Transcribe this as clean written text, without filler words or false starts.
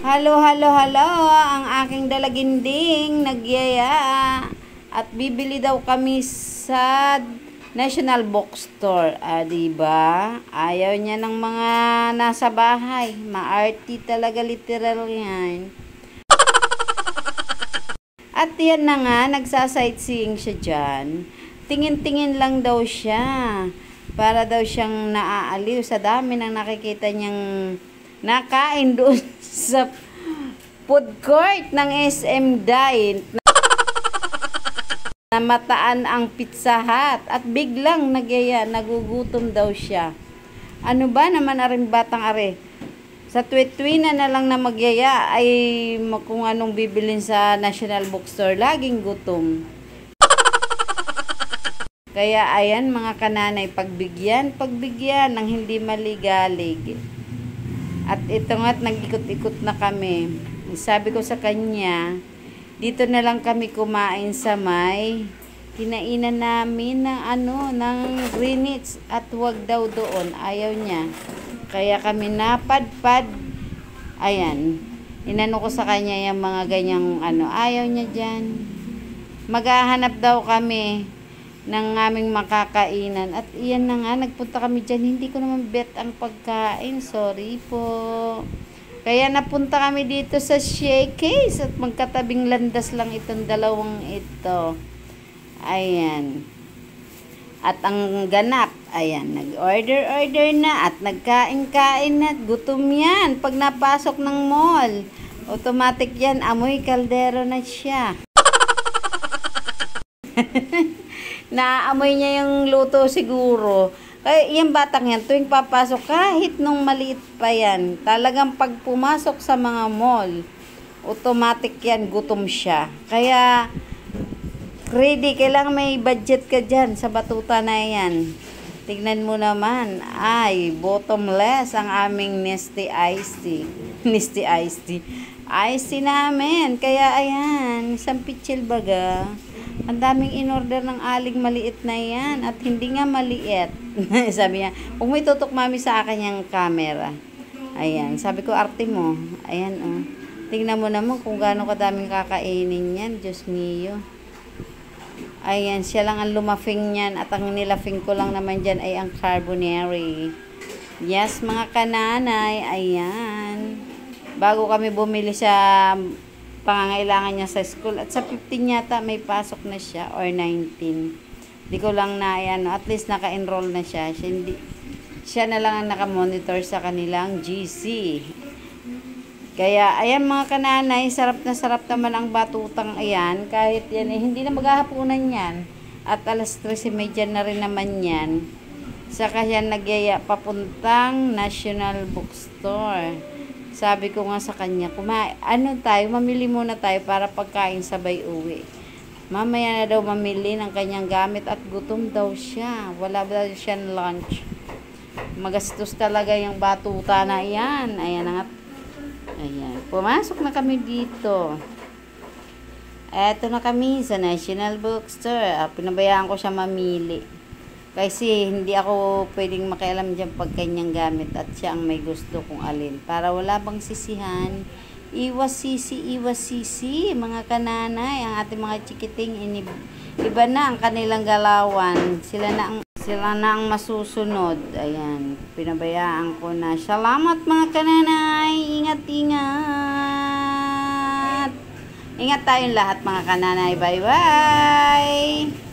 Halo, halo, halo, ang aking dalaginding nagyaya at bibili daw kami sa National Bookstore. Diba? Ayaw niya ng mga nasa bahay. Ma-arty talaga, literal yan. At yan na nga, nagsasightseeing siya dyan. Tingin-tingin lang daw siya. Para daw siyang naaaliw sa dami ng nakikita niyang nakain doon sa food court ng SM Dine. Namataan ang Pizza Hut at biglang nagugutom daw siya. Ano ba naman aring batang are? Sa tuwit-tuwina na lang na magyaya ay kung anong bibilin sa National Bookstore, laging gutom. Kaya ayan mga kananay, pagbigyan ng hindi maligalig. At ito nga't nag-ikot-ikot na kami. Sabi ko sa kanya, dito na lang kami kumain sa may kinainan namin ng Greenwich at wag daw doon. Ayaw niya. Kaya kami napadpad. Ayan. Inano ko sa kanya yung mga ganyang ayaw niya dyan. Maghahanap daw kami ng aming makakainan. At iyan na nga, nagpunta kami dyan. Hindi ko naman bet ang pagkain. Sorry po. Kaya napunta kami dito sa Showcase at magkatabing landas lang itong dalawang ito. Ayan. At ang ganap, ayan, nag-order na at nagkain-kain na. Gutom yan. Pag napasok ng mall, automatic yan, amoy kaldero na siya. Naamoy niya yung luto siguro. Kaya yung batang yan, tuwing papasok, kahit nung maliit pa yan, talagang pag pumasok sa mga mall, automatic yan, gutom siya. Kaya, ready, kailangan may budget ka dyan sa batuta na yan. Tignan mo naman, ay, bottomless ang aming Nestea Iced Tea. Nestea Iced Tea. Iced Tea namin. Kaya, ayan, isang pitsil baga. Ang daming in-order ng aling maliit na yan. At hindi nga maliit. Sabi niya, kung may tutok mami sa akin yung camera. Ayan, sabi ko, arte mo. Ayan, oh. Tingnan mo naman kung gaano kadaming kakainin yan. Diyos mio. Ayan, siya lang ang lumafing niyan. At ang nilafing ko lang naman dyan ay ang carbonary. Yes, mga kananay. Ayan. Bago kami bumili sa pangangailangan niya sa school. At sa 15 yata may pasok na siya. Or 19. Di ko lang na, at least naka-enroll na siya. Siya na lang ang naka-monitor sa kanilang GC. Kaya, ayan mga kananay, sarap na sarap naman ang batutang ayan. Kahit yan, hindi na maghahapunan yan. At alas 13:30 na rin naman yan. Saka yan nagyaya papuntang National Bookstore. Sabi ko nga sa kanya, mamili muna tayo para pagkain sabay uwi. Mamaya na daw mamili ng kanyang gamit at gutom daw siya. Wala daw siyang lunch. Magastos talaga yung batuta na yan. Ayan na nga. Ayan. Pumasok na kami dito. Eto na kami sa National Bookstore. Pinabayaan ko siya mamili. Kasi hindi ako pwedeng makialam dyan pag kanyang gamit at siya ang may gusto kung alin. Para wala bang sisihan. Iwas sisi, mga kananay. Ang ating mga chikiting, iba na ang kanilang galawan. Sila na ang masusunod. Ayan, pinabayaan ko na. Salamat mga kananay. Ingat. Ingat tayong lahat mga kananay. Bye-bye.